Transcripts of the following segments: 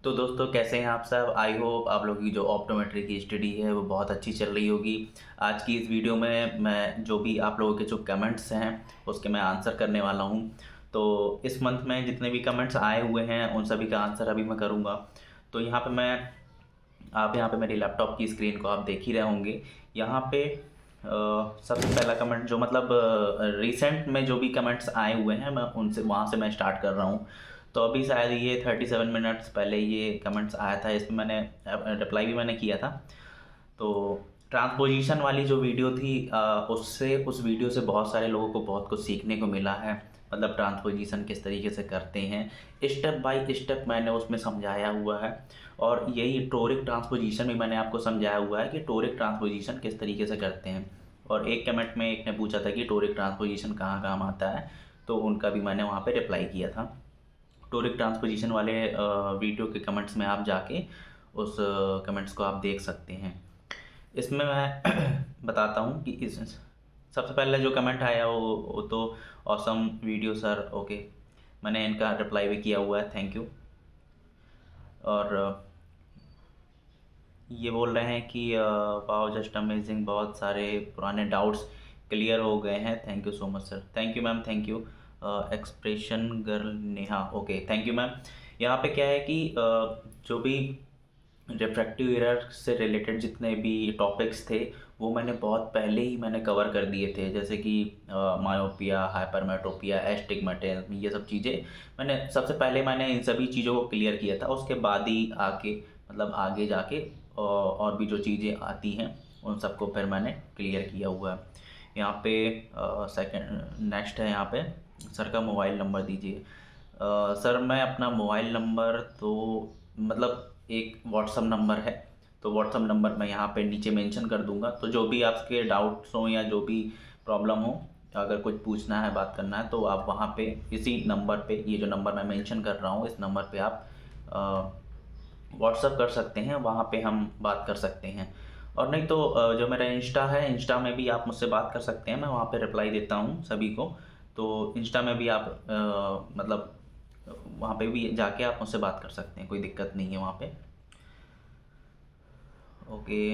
तो दोस्तों कैसे हैं आप सब। आई होप आप लोगों की जो ऑप्टोमेट्री की स्टडी है वो बहुत अच्छी चल रही होगी। आज की इस वीडियो में मैं जो भी आप लोगों के जो कमेंट्स हैं उसके मैं आंसर करने वाला हूं। तो इस मंथ में जितने भी कमेंट्स आए हुए हैं उन सभी का आंसर अभी मैं करूंगा। तो यहाँ पे मैं आप यहाँ पे मेरी लैपटॉप की स्क्रीन को आप देख ही रहे होंगे। यहाँ पे सबसे पहला कमेंट जो मतलब रिसेंट में जो भी कमेंट्स आए हुए हैं मैं उनसे वहाँ से मैं स्टार्ट कर रहा हूँ। तो अभी शायद ये 37 मिनट्स पहले ये कमेंट्स आया था, इसमें मैंने रिप्लाई भी मैंने किया था। तो ट्रांसपोजिशन वाली जो वीडियो थी उससे उस वीडियो से बहुत सारे लोगों को बहुत कुछ सीखने को मिला है। मतलब ट्रांसपोजिशन किस तरीके से करते हैं, स्टेप बाय स्टेप मैंने उसमें समझाया हुआ है। और यही टोरिक ट्रांसपोजिशन भी मैंने आपको समझाया हुआ है कि टोरिक ट्रांसपोजिशन किस तरीके से करते हैं। और एक कमेंट में एक ने पूछा था कि टोरिक ट्रांसपोजिशन कहाँ काम आता है, तो उनका भी मैंने वहाँ पे रिप्लाई किया था। टोरिक ट्रांसपोजिशन वाले वीडियो के कमेंट्स में आप जाके उस कमेंट्स को आप देख सकते हैं। इसमें मैं बताता हूँ कि इस सबसे पहले जो कमेंट आया वो तो ऑसम वीडियो सर, ओके, मैंने इनका रिप्लाई भी किया हुआ है, थैंक यू। और ये बोल रहे हैं कि वाओ जस्ट अमेजिंग, बहुत सारे पुराने डाउट्स क्लियर हो गए हैं, thank you so much sir. Thank you ma'am, thank you. Expression girl Neha, okay, thank you ma'am. यहाँ पे क्या है कि जो भी रिफ्रैक्टिव एरर से रिलेटेड जितने भी टॉपिक्स थे वो मैंने बहुत पहले ही मैंने कवर कर दिए थे, जैसे कि मायोपिया, हाइपरमेट्रोपिया, एस्टिग्मेटिज्म, ये सब चीज़ें मैंने सबसे पहले मैंने इन सभी चीज़ों को क्लियर किया था। उसके बाद ही आके मतलब आगे जाके और भी जो चीज़ें आती हैं उन सबको फिर मैंने क्लियर किया हुआ है। यहाँ पे सेकंड नेक्स्ट है, यहाँ पे सर का मोबाइल नंबर दीजिए। सर मैं अपना मोबाइल नंबर तो मतलब एक व्हाट्सअप नंबर है, तो व्हाट्सअप नंबर मैं यहाँ पे नीचे मेंशन कर दूंगा। तो जो भी आपके डाउट्स हो या जो भी प्रॉब्लम हो, अगर कुछ पूछना है, बात करना है, तो आप वहाँ पे इसी नंबर पे, ये जो नंबर मैं मेंशन कर रहा हूँ इस नंबर पे आप व्हाट्सअप कर सकते हैं, वहाँ पे हम बात कर सकते हैं। और नहीं तो जो मेरा इंस्टा है, इंस्टा में भी आप मुझसे बात कर सकते हैं, मैं वहाँ पे रिप्लाई देता हूँ सभी को। तो इंस्टा में भी आप मतलब वहाँ पे भी जाके आप मुझसे बात कर सकते हैं, कोई दिक्कत नहीं है वहाँ पे। ओके,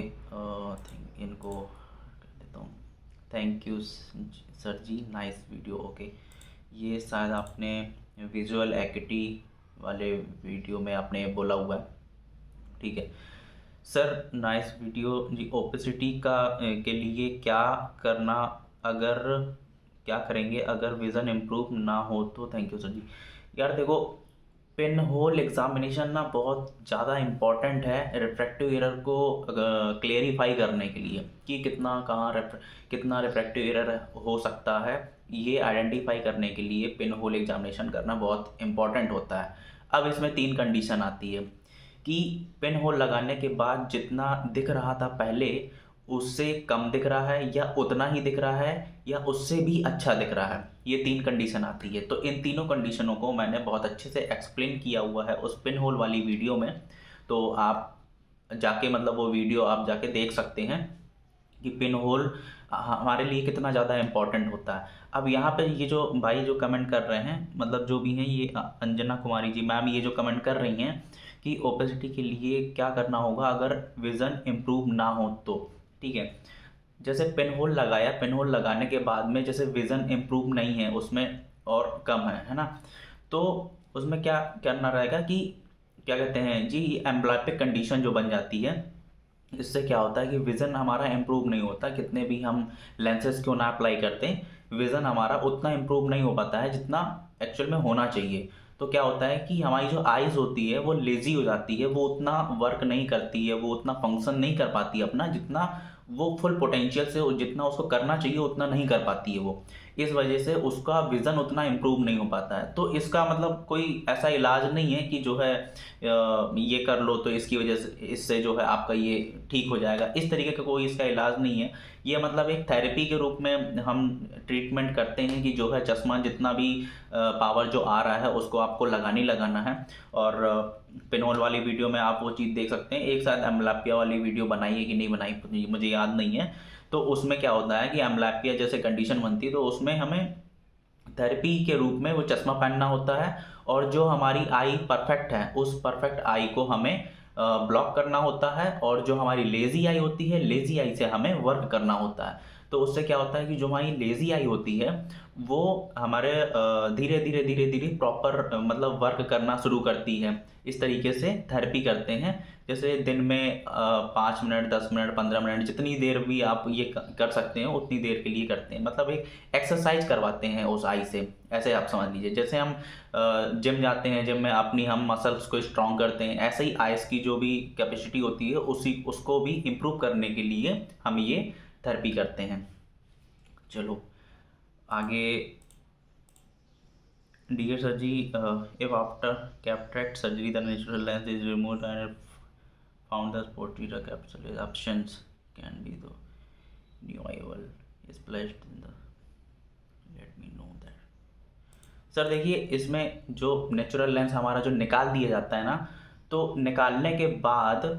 इनको कर देता हूँ, thank you sir ji, nice video, okay. ये शायद आपने विजुअल एक्टिविटी वाले वीडियो में आपने बोला हुआ है, ठीक है सर, नाइस वीडियो जी। ओपेसिटी का के लिए क्या करना, अगर क्या करेंगे अगर विज़न इम्प्रूव ना हो तो, थैंक यू सर जी। यार देखो, पिन होल एग्जामिनेशन ना बहुत ज़्यादा इम्पॉर्टेंट है रिफ्रैक्टिव एरर को क्लेरिफाई करने के लिए कि कितना कहाँ कितना रिफ्रैक्टिव एरर हो सकता है, ये आइडेंटिफाई करने के लिए पिन होल एग्जामिनेशन करना बहुत इम्पॉर्टेंट होता है। अब इसमें 3 कंडीशन आती है कि पिन होल लगाने के बाद जितना दिख रहा था पहले उससे कम दिख रहा है, या उतना ही दिख रहा है, या उससे भी अच्छा दिख रहा है। ये 3 कंडीशन आती है। तो इन तीनों कंडीशनों को मैंने बहुत अच्छे से एक्सप्लेन किया हुआ है उस पिन होल वाली वीडियो में। तो आप जाके मतलब वो वीडियो आप जाके देख सकते हैं कि पिन होल हमारे लिए कितना ज़्यादा इम्पोर्टेंट होता है। अब यहाँ पे ये जो भाई जो कमेंट कर रहे हैं, मतलब जो भी हैं, ये अंजना कुमारी जी मैम, ये जो कमेंट कर रही हैं कि ओपेसिटी के लिए क्या करना होगा अगर विज़न इम्प्रूव ना हो तो, ठीक है। जैसे पेन होल लगाया, पेन होल लगाने के बाद में जैसे विज़न इम्प्रूव नहीं है उसमें और कम है ना, तो उसमें क्या करना रहेगा कि क्या कहते हैं जी, एम्ब्लाइपिक कंडीशन जो बन जाती है, इससे क्या होता है कि विज़न हमारा इम्प्रूव नहीं होता, कितने भी हम लेंसेज क्यों ना अप्लाई करते हैं विज़न हमारा उतना इम्प्रूव नहीं हो पाता है जितना एक्चुअल में होना चाहिए। तो क्या होता है कि हमारी जो आइज़ होती है वो लेज़ी हो जाती है, वो उतना वर्क नहीं करती है, वो उतना फंक्शन नहीं कर पाती अपना जितना वो फुल पोटेंशियल से जितना उसको करना चाहिए उतना नहीं कर पाती है वो। इस वजह से उसका विज़न उतना इम्प्रूव नहीं हो पाता है। तो इसका मतलब कोई ऐसा इलाज नहीं है कि जो है ये कर लो तो इसकी वजह से इससे जो है आपका ये ठीक हो जाएगा, इस तरीके का कोई इसका इलाज नहीं है। ये मतलब एक थेरेपी के रूप में हम ट्रीटमेंट करते हैं कि जो है चश्मा जितना भी पावर जो आ रहा है उसको आपको लगानी लगाना है। और पिनोल वाली वीडियो में आप वो चीज़ देख सकते हैं। एक साथ एम्ब्लापिया वाली वीडियो बनाई है कि नहीं बनाई मुझे याद नहीं है। तो उसमें क्या होता है कि एम्ब्लापिया जैसे कंडीशन बनती है तो उसमें हमें थेरेपी के रूप में वो चश्मा पहनना होता है, और जो हमारी आई परफेक्ट है उस परफेक्ट आई को हमें ब्लॉक करना होता है, और जो हमारी लेज़ी आई होती है, लेज़ी आई से हमें वर्क करना होता है। तो उससे क्या होता है कि जो हमारी लेज़ी आई होती है वो हमारे धीरे धीरे धीरे धीरे प्रॉपर मतलब वर्क करना शुरू करती है। इस तरीके से थेरेपी करते हैं। जैसे दिन में 5 मिनट, 10 मिनट, 15 मिनट, जितनी देर भी आप ये कर सकते हैं उतनी देर के लिए करते हैं। मतलब एक एक्सरसाइज करवाते हैं उस आई से, ऐसे आप समझ लीजिए। जैसे हम जिम जाते हैं, जिम में अपनी हम मसल्स को स्ट्रॉन्ग करते हैं, ऐसे ही आइस की जो भी कैपेसिटी होती है उसको भी इम्प्रूव करने के लिए हम ये थेरेपी करते हैं। चलो आगे। Dear sir ji, if after cataract surgery the natural lens is removed and found the portrait capsule options can be the new IOL is placed in the, let me know that। Sir देखिए, इसमें जो natural lens हमारा जो निकाल दिया जाता है ना, तो निकालने के बाद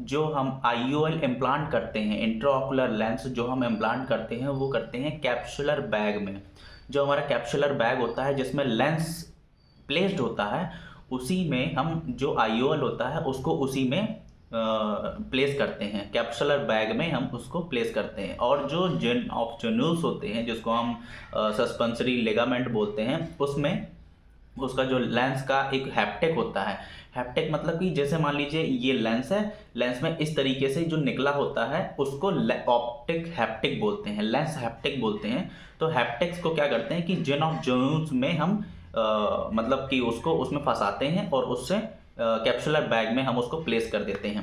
जो हम IOL इम्प्लांट करते हैं, इंट्राऑकुलर लेंस जो हम इम्प्लांट करते हैं वो करते हैं कैप्सुलर बैग में। जो हमारा कैप्सुलर बैग होता है जिसमें लेंस प्लेस्ड होता है, उसी में हम जो IOL होता है उसको उसी में प्लेस करते हैं। कैप्सुलर बैग में हम उसको प्लेस करते हैं। और जो जेन ऑफ जन्यूल्स होते हैं जिसको हम सस्पेंसरी लिगामेंट बोलते हैं, उसमें उसका जो लेंस का एक हैप्टिक होता है। हैप्टिक मतलब कि जैसे मान लीजिए ये लेंस है, लेंस में इस तरीके से जो निकला होता है उसको ऑप्टिक हैप्टिक बोलते हैं, लेंस हैप्टिक बोलते हैं। तो हैप्टिक्स को क्या करते हैं कि जेन ऑफ जन्यूल्स में हम मतलब कि उसको उसमें फंसाते हैं और उससे कैप्सुलर बैग में हम उसको प्लेस कर देते हैं।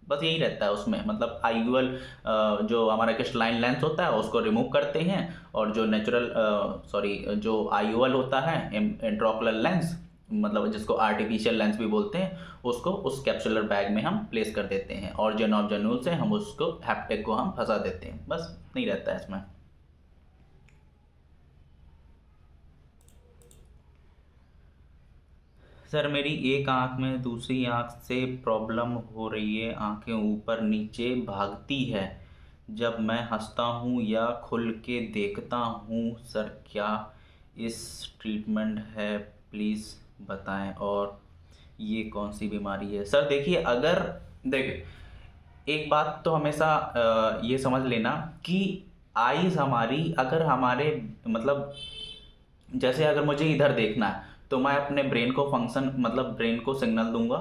बस यही रहता है उसमें। मतलब IOL जो हमारा क्रिस्टलाइन लेंस होता है उसको रिमूव करते हैं, और जो जो IOL होता है इंट्राऑकुलर लेंस, मतलब जिसको आर्टिफिशियल लेंस भी बोलते हैं, उसको उस कैप्सुलर बैग में हम प्लेस कर देते हैं, और जेन ऑफ जन्यूल से हम उसको हैप्टिक को हम फंसा देते हैं। बस नहीं रहता है इसमें। सर मेरी एक आंख में दूसरी आंख से प्रॉब्लम हो रही है, आंखें ऊपर नीचे भागती है जब मैं हंसता हूँ या खुल के देखता हूँ। सर क्या इस ट्रीटमेंट है, प्लीज़ बताएं, और ये कौन सी बीमारी है? सर देखिए, अगर एक बात तो हमेशा ये समझ लेना कि आईज हमारी, अगर हमारे मतलब जैसे अगर मुझे इधर देखना है तो मैं अपने ब्रेन को फंक्शन मतलब ब्रेन को सिग्नल दूंगा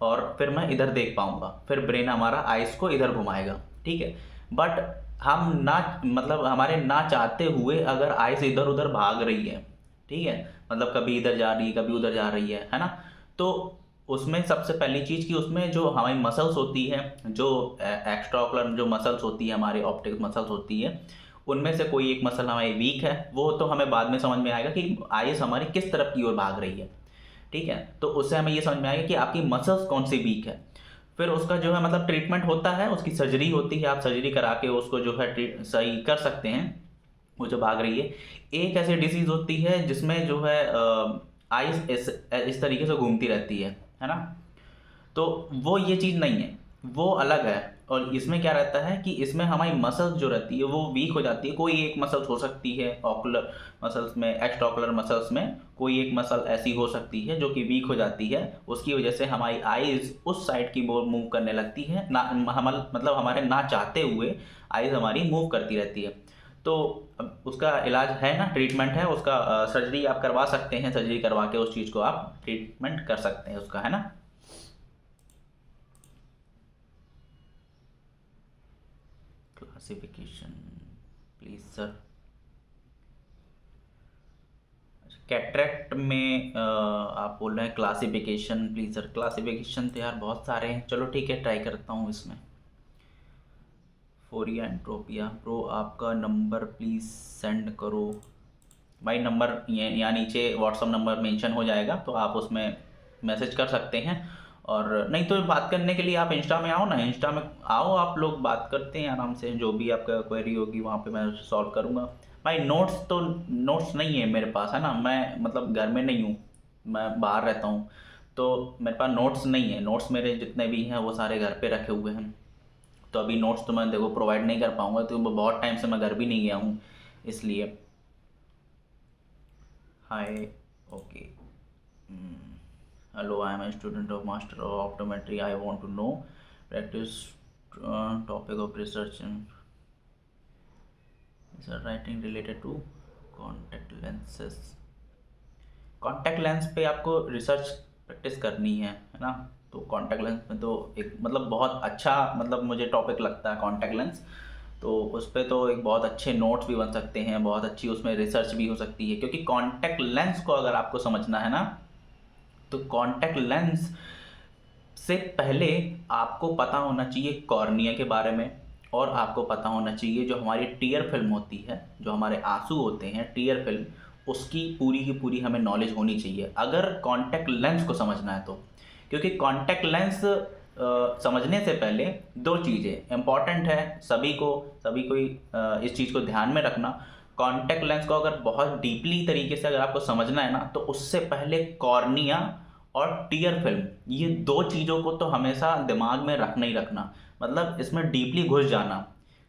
और फिर मैं इधर देख पाऊंगा, फिर ब्रेन हमारा आइस को इधर घुमाएगा, ठीक है। बट हम ना मतलब हमारे ना चाहते हुए अगर आइस इधर उधर भाग रही है, ठीक है, मतलब कभी इधर जा रही है कभी उधर जा रही है ना, तो उसमें सबसे पहली चीज़ कि उसमें जो हमारी मसल्स होती है, जो एक्स्ट्राऑकुलर जो मसल्स होती है, हमारी ऑप्टिक मसल्स होती है, उनमें से कोई एक मसल हमारी वीक है। वो तो हमें बाद में समझ में आएगा कि आइस हमारी किस तरफ की ओर भाग रही है, ठीक है। तो उससे हमें ये समझ में आएगा कि आपकी मसल्स कौन सी वीक है। फिर उसका जो है मतलब ट्रीटमेंट होता है, उसकी सर्जरी होती है, आप सर्जरी करा के उसको जो है सही कर सकते हैं वो जो भाग रही है। एक ऐसी डिसीज़ होती है जिसमें जो है आइस इस तरीके से घूमती रहती है ना, तो वो ये चीज़ नहीं है, वो अलग है। और इसमें क्या रहता है कि इसमें हमारी मसल्स जो रहती है वो वीक हो जाती है। कोई एक मसल्स हो सकती है ऑकुलर मसल्स में, एक्स्ट्राऑकुलर मसल्स में कोई एक मसल ऐसी हो सकती है जो कि वीक हो जाती है, उसकी वजह से हमारी आईज उस साइड की ओर मूव करने लगती है ना, हम मतलब हमारे ना चाहते हुए आईज हमारी मूव करती रहती है। तो उसका इलाज है ना, ट्रीटमेंट है उसका, सर्जरी आप करवा सकते हैं, सर्जरी करवा के उस चीज़ को आप ट्रीटमेंट कर सकते हैं उसका, है ना। Classification please sir. कैटरेक्ट में आप बोल रहे हैं क्लासिफिकेशन, प्लीज सर। क्लासिफिकेशन तो यार बहुत सारे हैं, चलो ठीक है ट्राई करता हूँ इसमें। फोरिया एंट्रोपिया ब्रो, आपका नंबर प्लीज़ सेंड करो। भाई नंबर यहाँ नीचे व्हाट्सअप नंबर मेंशन हो जाएगा, तो आप उसमें मैसेज कर सकते हैं। और नहीं तो बात करने के लिए आप इंस्टा में आओ ना, इंस्टा में आओ, आप लोग बात करते हैं आराम से, जो भी आपका क्वेरी होगी वहाँ पे मैं सॉल्व करूँगा। भाई नोट्स नहीं है मेरे पास, है ना, मैं मतलब घर में नहीं हूँ, मैं बाहर रहता हूँ, तो मेरे पास नोट्स नहीं है। नोट्स मेरे जितने भी हैं वो सारे घर पे रखे हुए हैं, तो अभी नोट्स तो मैं देखो प्रोवाइड नहीं कर पाऊँगा, तो बहुत टाइम से मैं घर भी नहीं गया हूँ इसलिए। Hi. Okay. Hello, I am a student of Master of Optometry. I want to know practice topic of research and is writing related to contact lenses. Contact lens पे आपको रिसर्च प्रैक्टिस करनी है ना। तो कॉन्टैक्ट लेंस में तो एक मतलब बहुत अच्छा मतलब मुझे टॉपिक लगता है कॉन्टैक्ट लेंस। तो उस पर तो एक बहुत अच्छे नोट्स भी बन सकते हैं, बहुत अच्छी उसमें रिसर्च भी हो सकती है, क्योंकि कॉन्टैक्ट लेंस को अगर आपको समझना है ना, तो कॉन्टैक्ट लेंस से पहले आपको पता होना चाहिए कॉर्निया के बारे में, और आपको पता होना चाहिए जो हमारी टीयर फिल्म होती है, जो हमारे आंसू होते हैं टीयर फिल्म, उसकी पूरी की पूरी हमें नॉलेज होनी चाहिए अगर कॉन्टैक्ट लेंस को समझना है तो। क्योंकि कॉन्टैक्ट लेंस समझने से पहले दो चीज़ें इम्पॉर्टेंट है सभी को इस चीज़ को ध्यान में रखना। कॉन्टैक्ट लेंस को अगर बहुत डीपली तरीके से अगर आपको समझना है ना, तो उससे पहले कॉर्निया और टीयर फिल्म, ये दो चीज़ों को तो हमेशा दिमाग में रखना ही रखना, मतलब इसमें डीपली घुस जाना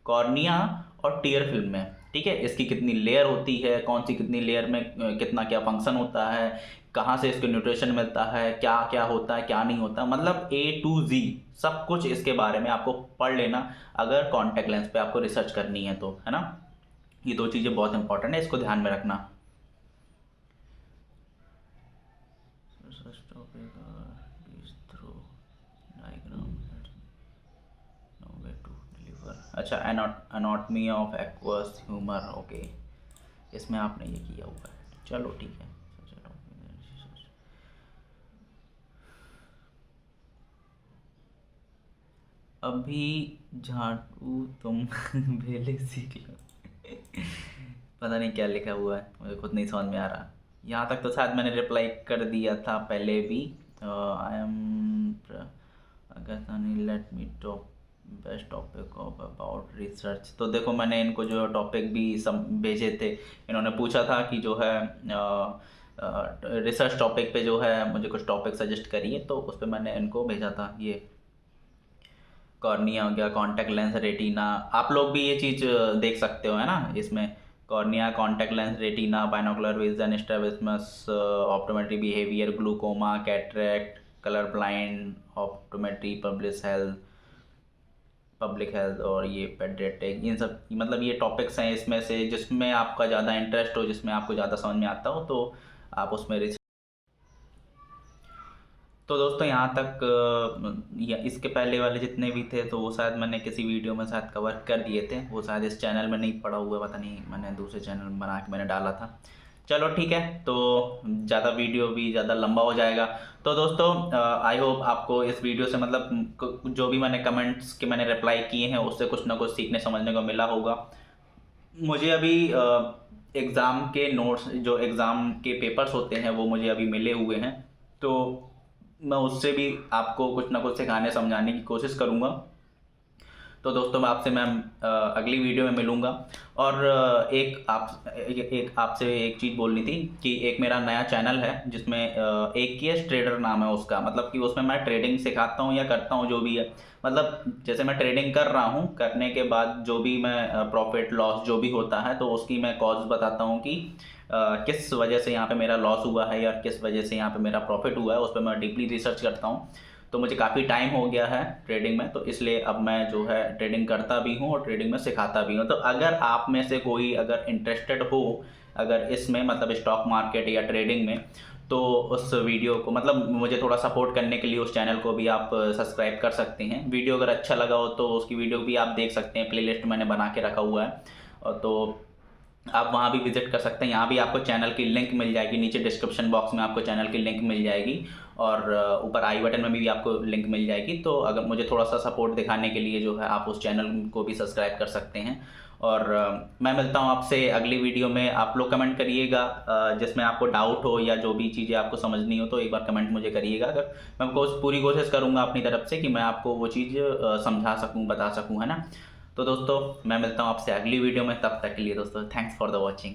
कॉर्निया और टीयर फिल्म में। ठीक है, इसकी कितनी लेयर होती है, कौन सी कितनी लेयर में कितना क्या फंक्शन होता है, कहाँ से इसको न्यूट्रिशन मिलता है, क्या क्या होता है क्या नहीं होता, मतलब A to Z सब कुछ इसके बारे में आपको पढ़ लेना अगर कॉन्टैक्ट लेंस पे आपको रिसर्च करनी है तो, है ना। ये दो चीज़ें बहुत इंपॉर्टेंट है, इसको ध्यान में रखना। अच्छा, anatomy of aqueous humour, okay, इसमें आपने ये किया हुआ है, चलो ठीक है। अभी झाड़ू तुम भेले सीख लो पता नहीं क्या लिखा हुआ है, मुझे खुद नहीं समझ में आ रहा। यहाँ तक तो शायद मैंने रिप्लाई कर दिया था पहले भी। I am Pakistani, let me talk best topic of about research. तो देखो मैंने इनको जो टॉपिक भी सब भेजे थे, इन्होंने पूछा था कि जो है रिसर्च टॉपिक पे जो है मुझे कुछ टॉपिक सजेस्ट करिए, तो उस पर मैंने इनको भेजा था। ये कॉर्निया हो गया, कॉन्टैक्ट लेंस, रेटिना, आप लोग भी ये चीज़ देख सकते हो, है ना। इसमें cornea, contact lens, retina, binocular vision, strabismus, optometry behaviour, glaucoma, cataract, colour blind, optometry, public health और ये पेडियाट्रिक, इन सब मतलब ये टॉपिक्स हैं इसमें से जिसमें आपका ज़्यादा इंटरेस्ट हो, जिसमें आपको ज़्यादा समझ में आता हो, तो आप उसमें तो दोस्तों यहाँ तक या इसके पहले वाले जितने भी थे तो वो शायद मैंने किसी वीडियो में शायद कवर कर दिए थे, वो शायद इस चैनल में नहीं पड़ा हुआ, पता नहीं, मैंने दूसरे चैनल बना के मैंने डाला था। चलो ठीक है, तो ज़्यादा वीडियो भी ज़्यादा लंबा हो जाएगा। तो दोस्तों आई होप आपको इस वीडियो से मतलब जो भी मैंने कमेंट्स के मैंने रिप्लाई किए हैं उससे कुछ ना कुछ सीखने समझने को मिला होगा। मुझे अभी एग्ज़ाम के नोट्स, जो एग्ज़ाम के पेपर्स होते हैं वो मुझे अभी मिले हुए हैं, तो मैं उससे भी आपको कुछ ना कुछ सिखाने समझाने की कोशिश करूँगा। तो दोस्तों मैं अगली वीडियो में मिलूँगा। और एक आपसे एक चीज़ बोलनी थी कि एक मेरा नया चैनल है जिसमें AKS ट्रेडर नाम है उसका, मतलब कि उसमें मैं ट्रेडिंग सिखाता हूँ या करता हूँ जो भी है, मतलब जैसे मैं ट्रेडिंग कर रहा हूँ, करने के बाद जो भी मैं प्रॉफिट लॉस जो भी होता है तो उसकी मैं कॉज बताता हूँ कि किस वजह से यहाँ पे मेरा लॉस हुआ है या किस वजह से यहाँ पे मेरा प्रॉफिट हुआ है, उस पर मैं डीपली रिसर्च करता हूँ। तो मुझे काफ़ी टाइम हो गया है ट्रेडिंग में, तो इसलिए अब मैं जो है ट्रेडिंग करता भी हूँ और ट्रेडिंग में सिखाता भी हूँ। तो अगर आप में से कोई अगर इंटरेस्टेड हो अगर इसमें मतलब स्टॉक मार्केट या ट्रेडिंग में, तो उस वीडियो को मतलब मुझे थोड़ा सपोर्ट करने के लिए उस चैनल को भी आप सब्सक्राइब कर सकते हैं। वीडियो अगर अच्छा लगा हो तो उसकी वीडियो भी आप देख सकते हैं, प्लेलिस्ट मैंने बना के रखा हुआ है, और तो आप वहाँ भी विजिट कर सकते हैं। यहाँ भी आपको चैनल की लिंक मिल जाएगी, नीचे डिस्क्रिप्शन बॉक्स में आपको चैनल की लिंक मिल जाएगी, और ऊपर आई बटन में भी आपको लिंक मिल जाएगी। तो अगर मुझे थोड़ा सा सपोर्ट दिखाने के लिए जो है आप उस चैनल को भी सब्सक्राइब कर सकते हैं। और मैं मिलता हूँ आपसे अगली वीडियो में। आप लोग कमेंट करिएगा जिसमें आपको डाउट हो या जो भी चीज़ें आपको समझनी हो, तो एक बार कमेंट मुझे करिएगा। अगर मैं पूरी कोशिश करूँगा अपनी तरफ से कि मैं आपको वो चीज़ समझा सकूँ, बता सकूँ, है ना। तो दोस्तों मैं मिलता हूँ आपसे अगली वीडियो में, तब तक के लिए दोस्तों थैंक्स फॉर द वॉचिंग।